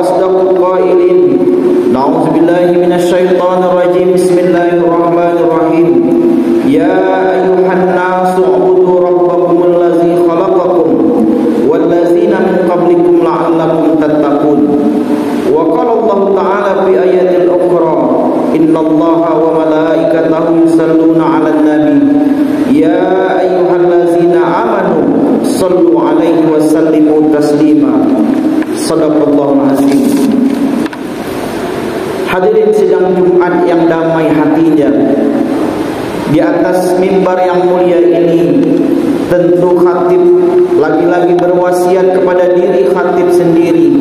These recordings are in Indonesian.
وأصدق القائلين نعوذ بالله من الشيطان الرجيم بسم الله الرحمن الرحيم يا أيها الناس اعبدوا ربكم الذي خلقكم والذين من قبلكم لعلكم تتقون وقال الله تعالى في آية أخرى إن الله وملائكته يصلون على النبي يا أيها الذين آمنوا صلوا عليه وسلموا تسليما Sadaqallahul azim. Hadirin sidang Jumat yang damai hatinya, di atas mimbar yang mulia ini tentu khatib lagi-lagi berwasiat kepada diri khatib sendiri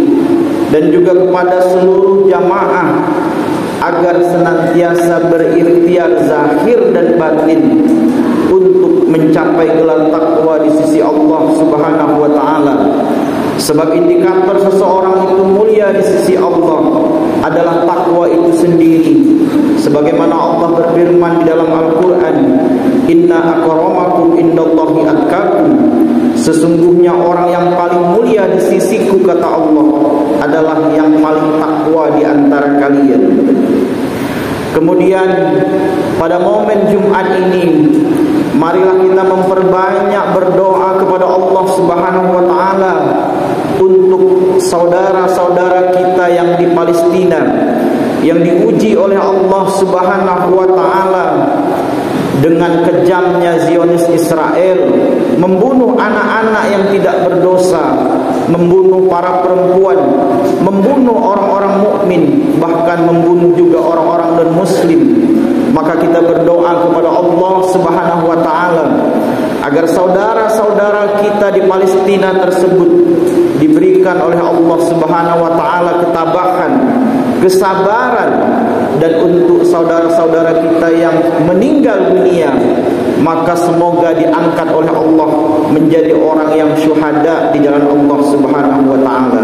dan juga kepada seluruh jamaah agar senantiasa berikhtiar zahir dan batin untuk mencapai gelar takwa di sisi Allah Subhanahu wa taala. Sebab indikator seseorang itu mulia di sisi Allah adalah takwa itu sendiri. Sebagaimana Allah berfirman di dalam Al-Quran, Inna akramakum indallahi atqakum. Sesungguhnya orang yang paling mulia di sisiku, kata Allah, adalah yang paling takwa di antara kalian. Kemudian pada momen Jumat ini, marilah kita memperbanyak berdoa kepada Allah Subhanahu wa taala untuk saudara-saudara kita yang di Palestina, yang diuji oleh Allah Subhanahu wa taala dengan kejamnya Zionis Israel, membunuh anak-anak yang tidak berdosa, membunuh para perempuan, membunuh orang-orang mukmin, bahkan membunuh juga orang-orang non-muslim. Maka kita berdoa kepada Allah Subhanahu wa taala agar saudara-saudara kita di Palestina tersebut diberikan oleh Allah Subhanahu wa taala ketabahan, kesabaran, dan untuk saudara-saudara kita yang meninggal dunia, maka semoga diangkat oleh Allah menjadi orang yang syuhada di jalan Allah Subhanahu wa taala.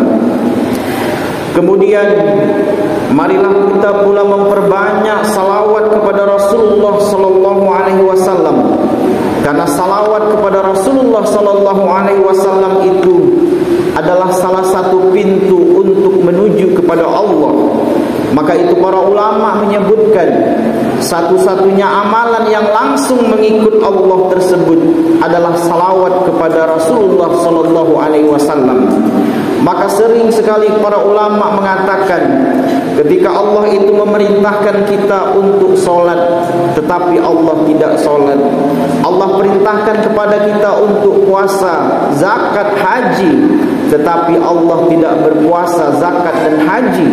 Kemudian marilah kita pula memperbanyak salawat kepada Rasulullah sallallahu alaihi wasallam. Karena salawat kepada Rasulullah sallallahu alaihi wasallam itu adalah salah satu pintu untuk menuju kepada Allah. Maka itu para ulama menyebutkan satu-satunya amalan yang langsung mengikut Allah tersebut adalah salawat kepada Rasulullah sallallahu alaihi wasallam. Maka sering sekali para ulama mengatakan, ketika Allah itu memerintahkan kita untuk sholat, tetapi Allah tidak sholat. Allah perintahkan kepada kita untuk puasa, zakat, haji, tetapi Allah tidak berpuasa, zakat, dan haji.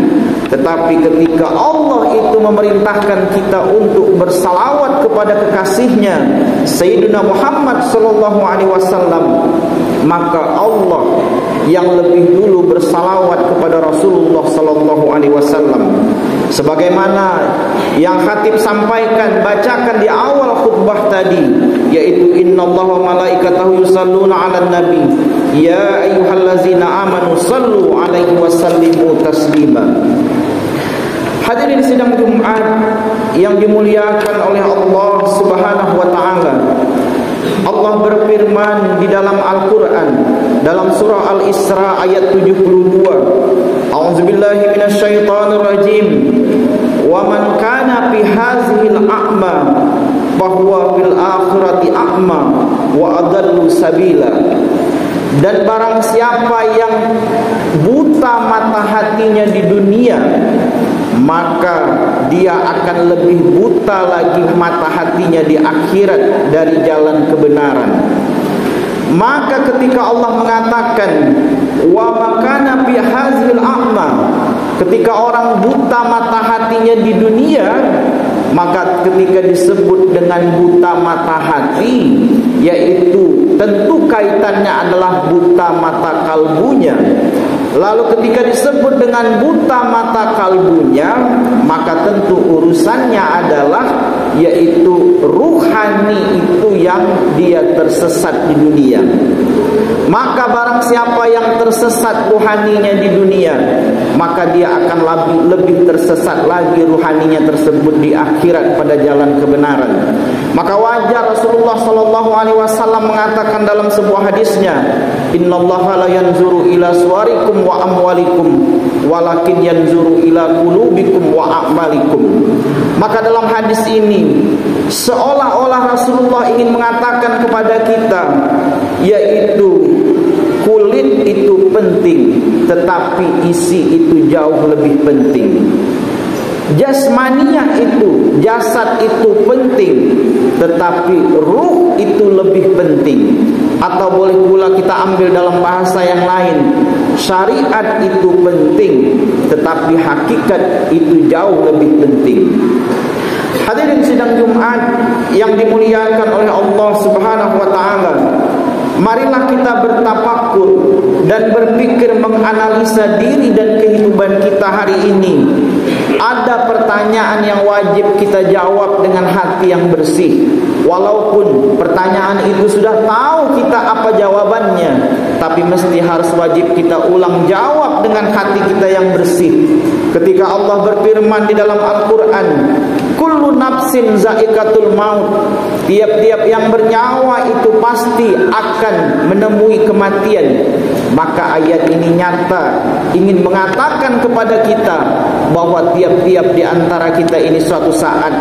Tetapi ketika Allah itu memerintahkan kita untuk bersalawat kepada kekasihnya Sayyidina Muhammad sallallahu alaihi wasallam, maka Allah yang lebih dulu bersalawat kepada Rasulullah sallallahu alaihi wasallam. Sebagaimana yang khatib sampaikan, bacakan di awal khutbah tadi, yaitu innallaha wa malaikatahu yusalluna 'alan nabi ya ayyuhallazina amanu sallu 'alaihi wa sallimu taslima. Hadirin sidang Jumat yang dimuliakan oleh Allah Subhanahu wa taala, Allah berfirman di dalam Al-Quran, dalam surah Al-Isra ayat 72, A'udzubillahi minasyaitonir rajim. Wa man kana fi hazihil a'ma fahuwa fil akhirati a'ma wa adallu sabila. Dan barang siapa yang buta mata hatinya di dunia, maka dia akan lebih buta lagi mata hatinya di akhirat dari jalan kebenaran. Maka ketika Allah mengatakan wa makana fi hazil a'ma, ketika orang buta mata hatinya di dunia, maka ketika disebut dengan buta mata hati, yaitu tentu kaitannya adalah buta mata kalbunya. Lalu ketika disebut dengan buta mata kalbunya, maka tentu urusannya adalah yaitu ruhani itu yang dia tersesat di dunia. Maka barang siapa yang tersesat ruhaninya di dunia, maka dia akan lebih tersesat lagi ruhaninya tersebut di akhirat pada jalan kebenaran. Maka wajar Rasulullah sallallahu alaihi wasallam mengatakan dalam sebuah hadisnya, "Innallaha la yanzuru ila suwarikum wa amwalikum, walakin yanzuru ila qulubikum wa a'malikum." Maka dalam hadis ini seolah-olah Rasulullah ingin mengatakan kepada kita, yaitu kulit itu penting, tetapi isi itu jauh lebih penting. Jasmaniah itu, jasad itu penting, tetapi ruh itu lebih penting. Atau boleh pula kita ambil dalam bahasa yang lain, syariat itu penting, tetapi hakikat itu jauh lebih penting. Hadirin sidang Jumat yang dimuliakan oleh Allah Subhanahu wa taala, marilah kita bertafakur dan berpikir menganalisa diri dan kehidupan kita hari ini. Ada pertanyaan yang wajib kita jawab dengan hati yang bersih. Walaupun pertanyaan itu sudah tahu kita apa jawabannya, tapi mesti harus wajib kita ulang jawab dengan hati kita yang bersih. Ketika Allah berfirman di dalam Al-Quran, "Kullu nafsin za'iqatul maut," tiap-tiap yang bernyawa itu pasti akan menemui kematian. Maka ayat ini nyata ingin mengatakan kepada kita bahwa tiap-tiap di antara kita ini suatu saat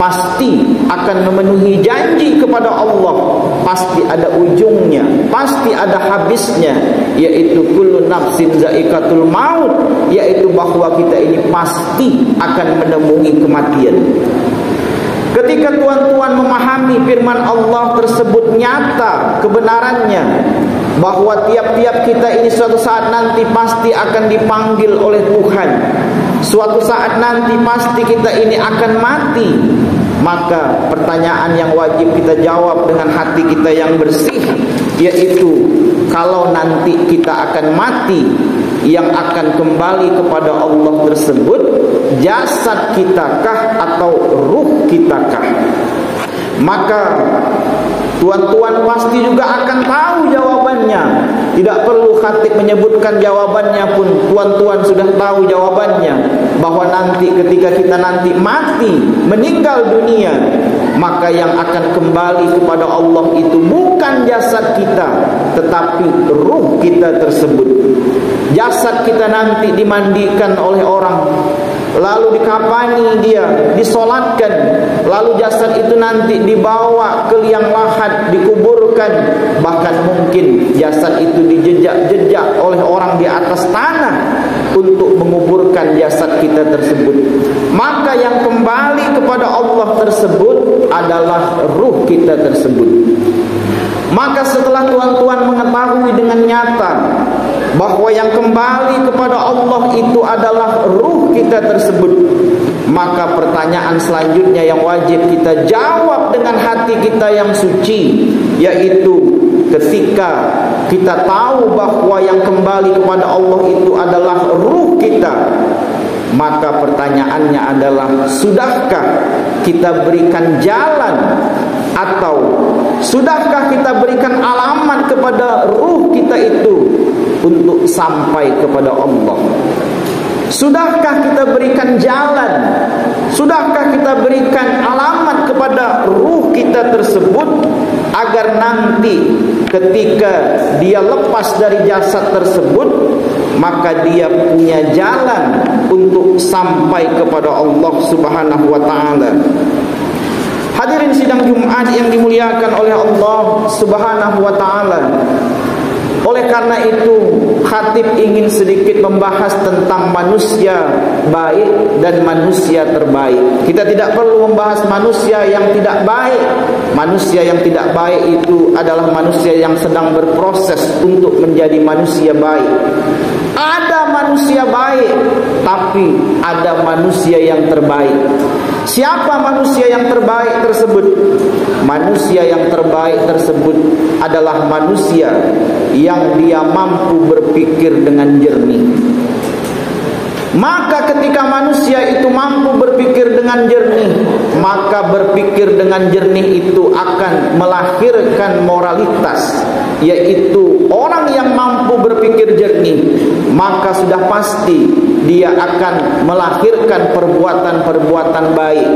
pasti akan memenuhi janji kepada Allah. Pasti ada ujungnya, pasti ada habisnya, yaitu kullu nafsin za'iqatul maut, yaitu bahwa kita ini pasti akan menemui kematian. Ketika tuan-tuan memahami firman Allah tersebut nyata kebenarannya, bahwa tiap-tiap kita ini suatu saat nanti pasti akan dipanggil oleh Tuhan, suatu saat nanti pasti kita ini akan mati, maka pertanyaan yang wajib kita jawab dengan hati kita yang bersih, yaitu kalau nanti kita akan mati, yang akan kembali kepada Allah tersebut jasad kitakah atau ruh kitakah? Maka tuan-tuan pasti juga akan tahu jawabannya. Tidak perlu khatib menyebutkan jawabannya pun tuan-tuan sudah tahu jawabannya, bahwa nanti ketika kita nanti mati, meninggal dunia, maka yang akan kembali kepada Allah itu bukan jasad kita, tetapi ruh kita tersebut. Jasad kita nanti dimandikan oleh orang, lalu dikafani dia, disolatkan, lalu jasad itu nanti dibawa ke liang lahat, dikuburkan, bahkan mungkin jasad itu dijejak-jejak oleh orang di atas tanah untuk menguburkan jasad kita tersebut. Maka yang kembali kepada Allah tersebut adalah ruh kita tersebut. Maka setelah tuan-tuan mengetahui dengan nyata bahwa yang kembali kepada Allah itu adalah ruh kita tersebut, maka pertanyaan selanjutnya yang wajib kita jawab dengan hati kita yang suci, yaitu ketika kita tahu bahwa yang kembali kepada Allah itu adalah ruh kita, maka pertanyaannya adalah, sudahkah kita berikan jalan atau sudahkah kita berikan alamat kepada ruh kita itu untuk sampai kepada Allah? Sudahkah kita berikan jalan? Sudahkah kita berikan alamat kepada ruh kita tersebut agar nanti ketika dia lepas dari jasad tersebut, maka dia punya jalan untuk sampai kepada Allah Subhanahu wa taala. Hadirin sidang Jumat yang dimuliakan oleh Allah Subhanahu wa taala. Oleh karena itu, khatib ingin sedikit membahas tentang manusia baik dan manusia terbaik. Kita tidak perlu membahas manusia yang tidak baik. Manusia yang tidak baik itu adalah manusia yang sedang berproses untuk menjadi manusia baik. Ada manusia baik, tapi ada manusia yang terbaik. Siapa manusia yang terbaik tersebut? Manusia yang terbaik tersebut adalah manusia yang dia mampu berpikir dengan jernih. Maka ketika manusia itu mampu berpikir dengan jernih, maka berpikir dengan jernih itu akan melahirkan moralitas, yaitu orang yang mampu berpikir jernih, maka sudah pasti dia akan melahirkan perbuatan-perbuatan baik.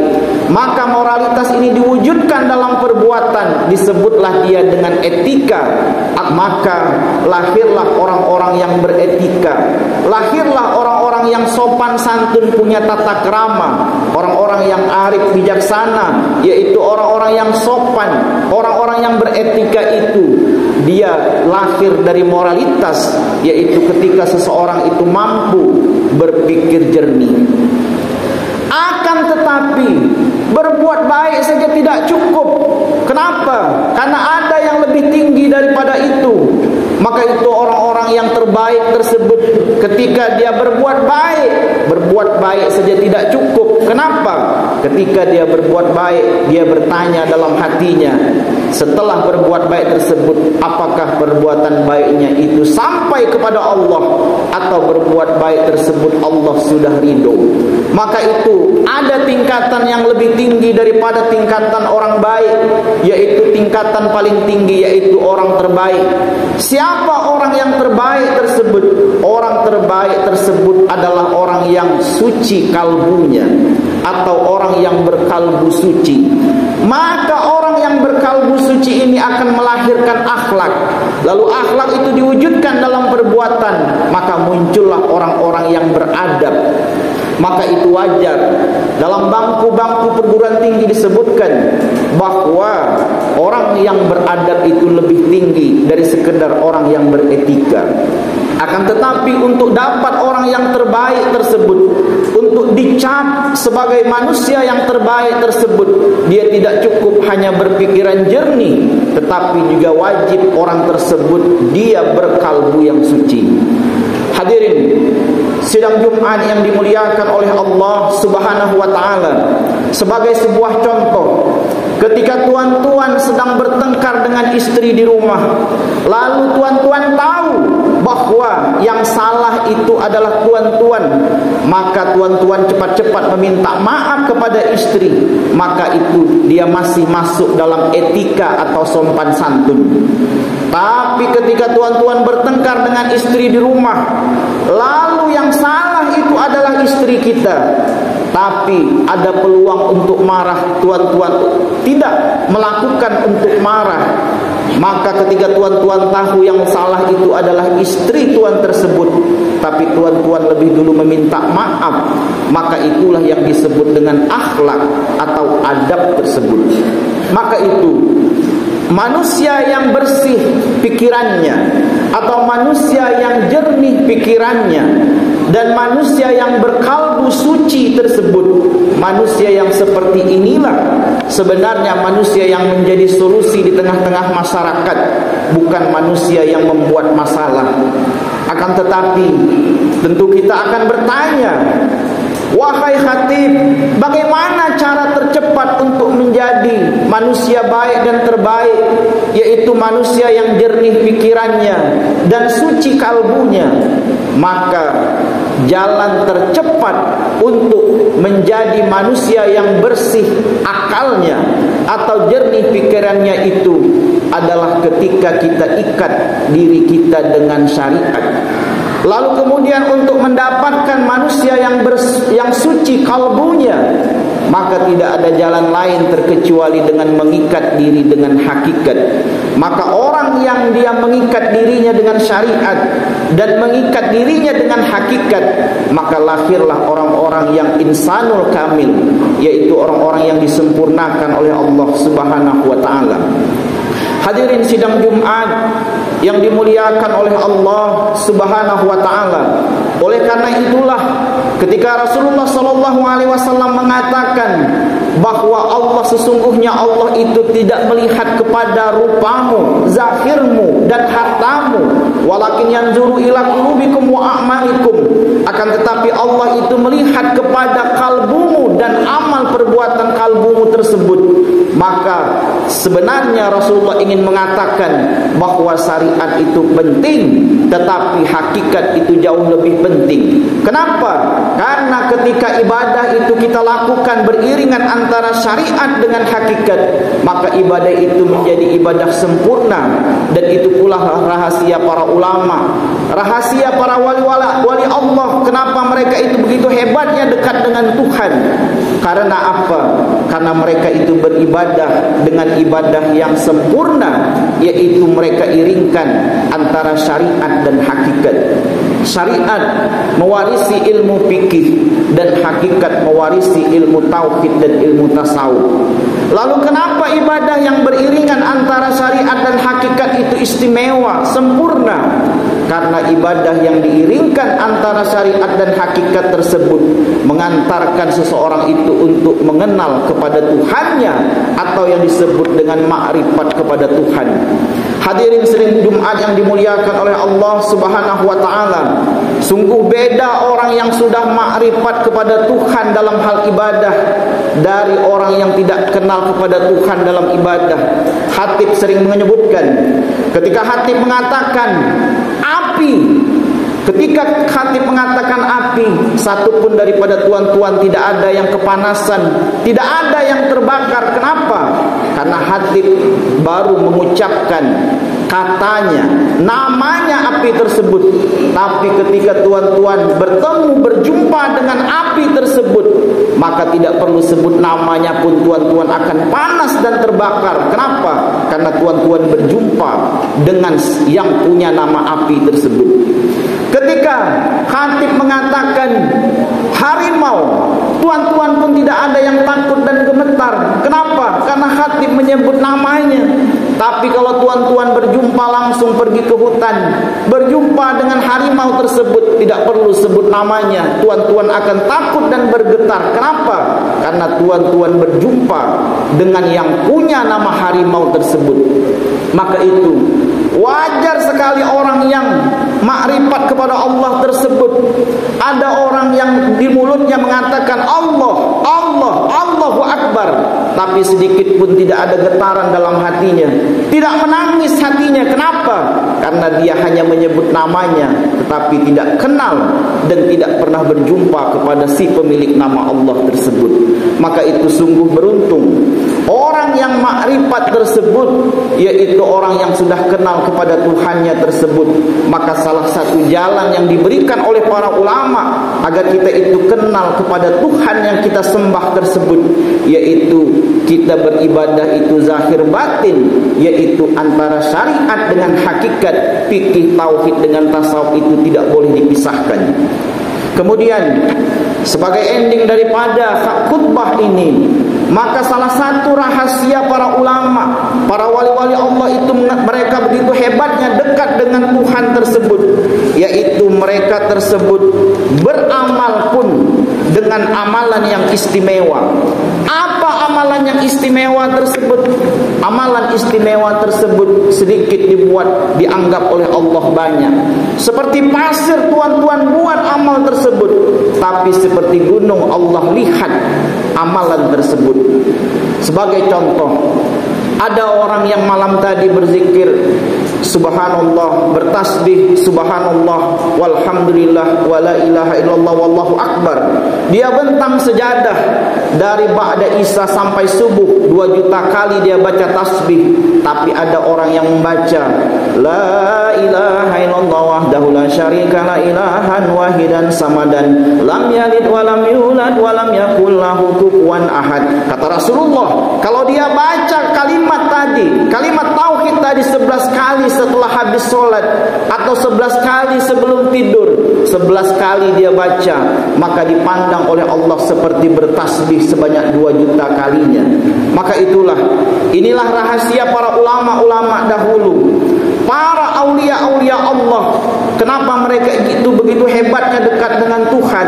Maka moralitas ini diwujudkan dalam perbuatan, disebutlah dia dengan etika. Maka lahirlah orang-orang yang beretika, lahirlah orang-orang yang sopan santun, punya tata krama, orang-orang yang arif bijaksana, yaitu orang-orang yang sopan, orang-orang yang beretika. Itu dia lahir dari moralitas, yaitu ketika seseorang itu mampu berpikir jernih. Akan tetapi berbuat baik saja tidak cukup. Kenapa? Karena ada yang lebih tinggi daripada itu. Maka itu orang-orang yang terbaik tersebut, ketika dia berbuat baik saja tidak cukup. Kenapa? Ketika dia berbuat baik, dia bertanya dalam hatinya, setelah berbuat baik tersebut, apakah perbuatan baiknya itu sampai kepada Allah, atau berbuat baik tersebut Allah sudah ridho. Maka itu ada tingkatan yang lebih tinggi daripada tingkatan orang baik, yaitu tingkatan paling tinggi, yaitu orang terbaik. Siapa orang yang terbaik tersebut? Orang terbaik tersebut adalah orang yang suci kalbunya, atau orang yang berkalbu suci. Maka orang yang berkalbu suci ini akan melahirkan akhlak. Lalu akhlak itu diwujudkan dalam perbuatan, maka muncullah orang-orang yang beradab. Maka itu wajar. Dalam bangku-bangku perguruan tinggi disebutkan bahwa orang yang beradab itu lebih tinggi dari sekedar orang yang beretika. Akan tetapi untuk dapat orang yang terbaik tersebut, untuk dicap sebagai manusia yang terbaik tersebut, dia tidak cukup hanya berpikiran jernih, tetapi juga wajib orang tersebut dia berkalbu yang suci. Hadirin sidang Jumat yang dimuliakan oleh Allah Subhanahu wa taala, sebagai sebuah contoh, ketika tuan-tuan sedang bertengkar dengan istri di rumah, lalu tuan-tuan tahu bahwa yang salah itu adalah tuan-tuan, maka tuan-tuan cepat-cepat meminta maaf kepada istri, maka itu dia masih masuk dalam etika atau sopan santun. Tapi ketika tuan-tuan bertengkar dengan istri di rumah, lalu yang salah itu adalah istri kita, tapi ada peluang untuk marah, tuan-tuan tidak melakukan untuk marah, maka ketika tuan-tuan tahu yang salah itu adalah istri tuan tersebut, tapi tuan-tuan lebih dulu meminta maaf, maka itulah yang disebut dengan akhlak atau adab tersebut. Maka itu manusia yang bersih pikirannya, atau manusia yang jernih pikirannya, dan manusia yang berkalbu suci tersebut, manusia yang seperti inilah sebenarnya manusia yang menjadi solusi di tengah-tengah masyarakat, bukan manusia yang membuat masalah. Akan tetapi tentu kita akan bertanya, wahai khatib, bagaimana cara tercepat untuk menjadi manusia baik dan terbaik, yaitu manusia yang jernih pikirannya dan suci kalbunya? Maka jalan tercepat untuk menjadi manusia yang bersih akalnya atau jernih pikirannya itu adalah ketika kita ikat diri kita dengan syariat. Lalu kemudian untuk mendapatkan manusia yang suci kalbunya, maka tidak ada jalan lain terkecuali dengan mengikat diri dengan hakikat. Maka orang yang dia mengikat dirinya dengan syariat dan mengikat dirinya dengan hakikat, maka lahirlah orang-orang yang insanul kamil, yaitu orang-orang yang disempurnakan oleh Allah Subhanahu wa taala. Hadirin sidang Jumat yang dimuliakan oleh Allah Subhanahu wa taala. Oleh karena itulah ketika Rasulullah sallallahu alaihi wasallam mengatakan bahwa Allah sesungguhnya Allah itu tidak melihat kepada rupamu, zahirmu dan hartamu, walakin yanzuru ila qulubikum wa a'malikum. Akan tetapi Allah itu melihat kepada kalbumu dan amal perbuatan kalbumu tersebut. Maka sebenarnya Rasulullah ingin mengatakan bahwa syariat itu penting, tetapi hakikat itu jauh lebih penting. Kenapa? Karena ketika ibadah itu kita lakukan beriringan antara syariat dengan hakikat, maka ibadah itu menjadi ibadah sempurna. Dan itu pula rahasia para ulama rahasia para wali Allah, kenapa mereka itu begitu hebatnya dekat dengan Tuhan. Karena apa? Karena mereka itu beribadah dengan ibadah yang sempurna, yaitu mereka iringkan antara syariat dan hakikat. Syariat mewarisi ilmu fikih dan hakikat mewarisi ilmu tauhid dan ilmu tasawuf. Lalu kenapa ibadah yang beriringan antara syariat dan hakikat itu istimewa, sempurna? Karena ibadah yang diiringkan antara syariat dan hakikat tersebut mengantarkan seseorang itu untuk mengenal kepada Tuhannya, atau yang disebut dengan ma'rifat kepada Tuhan. Hadirin sidang Jumat yang dimuliakan oleh Allah Subhanahu wa taala, sungguh beda orang yang sudah ma'rifat kepada Tuhan dalam hal ibadah dari orang yang tidak kenal kepada Tuhan dalam ibadah. Khatib sering menyebutkan, ketika Khatib mengatakan api, ketika Khatib mengatakan api, satupun daripada tuan-tuan tidak ada yang kepanasan, tidak ada yang terbakar. Kenapa? Karena Khatib baru mengucapkan katanya, namanya api tersebut. Tapi ketika tuan-tuan bertemu, berjumpa dengan api tersebut, maka tidak perlu sebut namanya pun tuan-tuan akan panas dan terbakar. Kenapa? Karena tuan-tuan berjumpa dengan yang punya nama api tersebut. Ketika Khatib mengatakan harimau, tuan-tuan pun tidak ada yang takut dan gemetar. Kenapa? Karena Khatib menyebut namanya. Tapi kalau tuan-tuan berjumpa langsung pergi ke hutan, berjumpa dengan harimau tersebut, tidak perlu sebut namanya, tuan-tuan akan takut dan bergetar. Kenapa? Karena tuan-tuan berjumpa dengan yang punya nama harimau tersebut. Maka itu wajar sekali orang yang makrifat kepada Allah tersebut. Ada orang yang di mulutnya mengatakan Allah, Allah, Allahu Akbar, tapi sedikit pun tidak ada getaran dalam hatinya, tidak menangis hatinya. Kenapa? Karena dia hanya menyebut namanya, tetapi tidak kenal dan tidak pernah berjumpa kepada si pemilik nama Allah tersebut. Maka itu sungguh beruntung orang yang makrifat tersebut, yaitu orang yang sudah kenal kepada Tuhannya tersebut. Maka salah satu jalan yang diberikan oleh para ulama agar kita itu kenal kepada Tuhan yang kita sembah tersebut, yaitu kita beribadah itu zahir batin, yaitu antara syariat dengan hakikat, fikih tauhid dengan tasawuf itu tidak boleh dipisahkan. Kemudian sebagai ending daripada khutbah ini, maka salah satu rahasia para ulama, para wali-wali Allah itu mereka begitu hebatnya dekat dengan Tuhan tersebut, yaitu mereka tersebut beramal pun dengan amalan yang istimewa. Apa amalan yang istimewa tersebut? Amalan istimewa tersebut sedikit dianggap oleh Allah banyak. Seperti pasir tuan-tuan buat amal tersebut, tapi seperti gunung Allah lihat amalan tersebut. Sebagai contoh, ada orang yang malam tadi berzikir subhanallah, bertasbih subhanallah, walhamdulillah, wala ilaha illallah, wallahu akbar. Dia bentang sejadah dari ba'da isya sampai subuh 2 juta kali dia baca tasbih. Tapi ada orang yang membaca la ilaha illallah wahdahu la syarika la ilahan wahidan samadan lam yalid wa lam yulad wa lam yakul lahu kufuwan ahad. Kata Rasulullah, kalau dia baca kalimat tadi, kalimat tauhid tadi 11 kali setelah habis sholat, atau 11 kali sebelum tidur, 11 kali dia baca, maka dipandang oleh Allah seperti bertasbih sebanyak 2 juta kalinya. Maka inilah rahasia para ulama-ulama dahulu, para aulia-aulia Allah. Kenapa mereka itu begitu hebatnya dekat dengan Tuhan?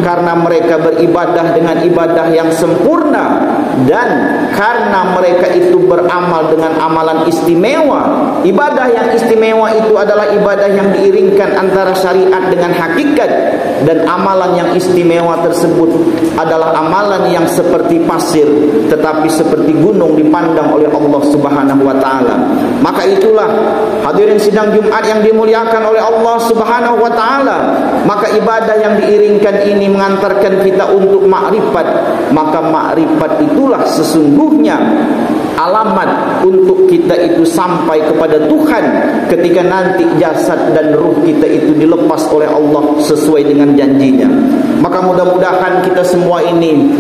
Karena mereka beribadah dengan ibadah yang sempurna, dan karena mereka itu beramal dengan amalan istimewa. Ibadah yang istimewa itu adalah ibadah yang diiringkan antara syariat dengan hakikat, dan amalan yang istimewa tersebut adalah amalan yang seperti pasir, tetapi seperti gunung dipandang oleh Allah Subhanahu wa taala. Maka itulah hadirin sidang Jumat yang dimuliakan oleh Allah Subhanahu wa taala, maka ibadah yang diiringkan ini mengantarkan kita untuk makrifat. Maka makrifat itulah sesungguhnya alamat untuk kita itu sampai kepada Tuhan ketika nanti jasad dan ruh kita itu dilepas oleh Allah sesuai dengan janjinya. Maka mudah-mudahan kita semua ini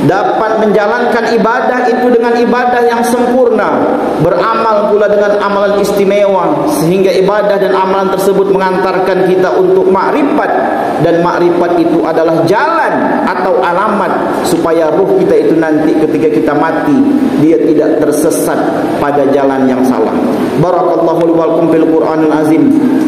dapat menjalankan ibadah itu dengan ibadah yang sempurna, beramal pula dengan amalan istimewa, sehingga ibadah dan amalan tersebut mengantarkan kita untuk makrifat, dan makrifat itu adalah jalan atau alamat supaya ruh kita itu nanti ketika kita mati dia tidak tersesat pada jalan yang salah. Barakallahu li wa lakum fil Qur'anil azim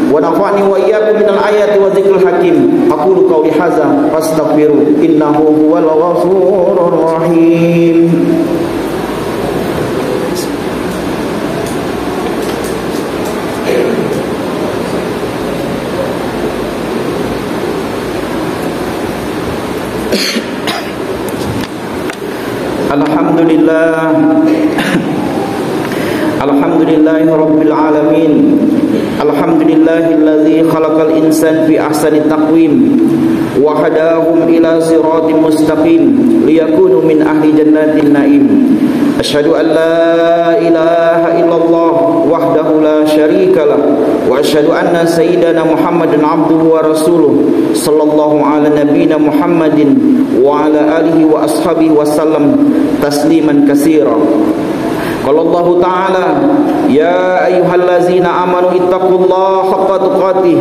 wa nafa'ni wa iyyakum minal ayati wa dzikril hakim. Aqulu qawli hadza fastaghfiru innahu huwal ghafurur rahim. Alhamdulillah, alhamdulillahi rabbil alamin, alhamdulillahillazi khalaqal insana fi ahsani taqwim wa hadahum ila siratin mustaqim liyakunu min ahli jannatin na'im. Asyhadu an la ilaha illallah wahdahu la syarika lah wa asyhadu anna sayyidana Muhammadan abduhu wa rasuluh sallallahu ala nabiyyina Muhammadin wa ala alihi wa ashabihi wa sallam tasliman katsira. Qala Allah Ta'ala, ya ayyuhallazina amanu ittaqullaha haqqa tuqatih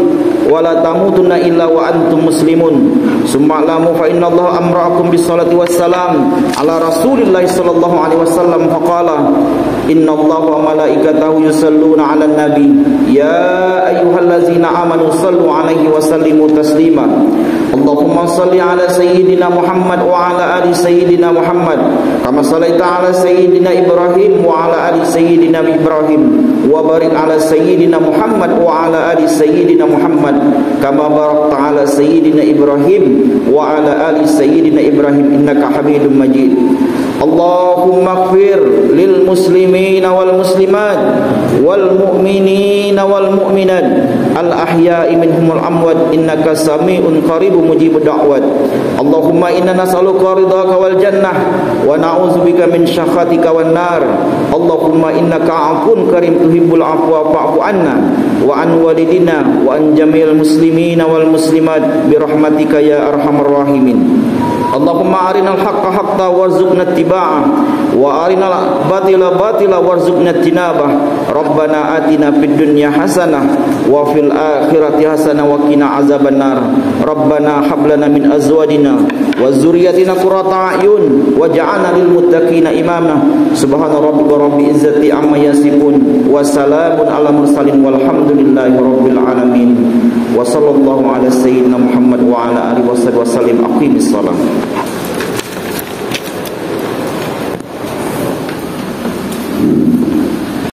wa la tamutunna illa wa antum muslimun. Summa alamu fa innallaha amra'akum bis-salati was-salam ala Rasulillah sallallahu alaihi wasallam faqala innallaha wa malaikatahu yusalluna 'alan nabi ya ayyuhallazina amanu sallu 'alaihi wa sallimu taslima. Allahumma salli ala sayyidina Muhammad wa ala ali sayyidina Muhammad kama sallaita ala sayyidina Ibrahim wa ala ali sayyidina Ibrahim wa barik ala sayyidina Muhammad wa ala ali sayyidina Muhammad kama barakta ala sayyidina Ibrahim wa ala ali sayyidina Ibrahim innaka Hamidum Majid. Allahumma ighfir lil muslimina wal muslimat wal mu'minina wal mu'minat al ahya'i minhum wal amwat innaka sami'un qaribun mujibud da'wat. Allahumma inna nas'aluka ridhaka wal jannah wa na'udzubika min syakhatika wan nar. Allahumma innaka 'afuwun karim tuhibbul 'afwa fa'fu 'anna wa an walidina wa an jami'il muslimina wal muslimat bi rahmatika ya arhamar rahimin. Allahumma arinal haqqa haqqa warzuqna ittiba'ah wa arinal batila batila warzuqna ijtinabah. Rabbana atina fid dunya hasanah wa fil akhirati hasanah wa qina azabannar. Rabbana hab lana min azwajina wa dzurriyyatina qurrata a'yun waj'alna lil muttaqina imama. Subhana rabbika rabbil izzati amma yasifun wa salamun ala mursalin walhamdulillahi rabbil alamin. Wa sallallahu ala sayyidina Muhammad wa ala alihi wa sallam. Aqimis salam.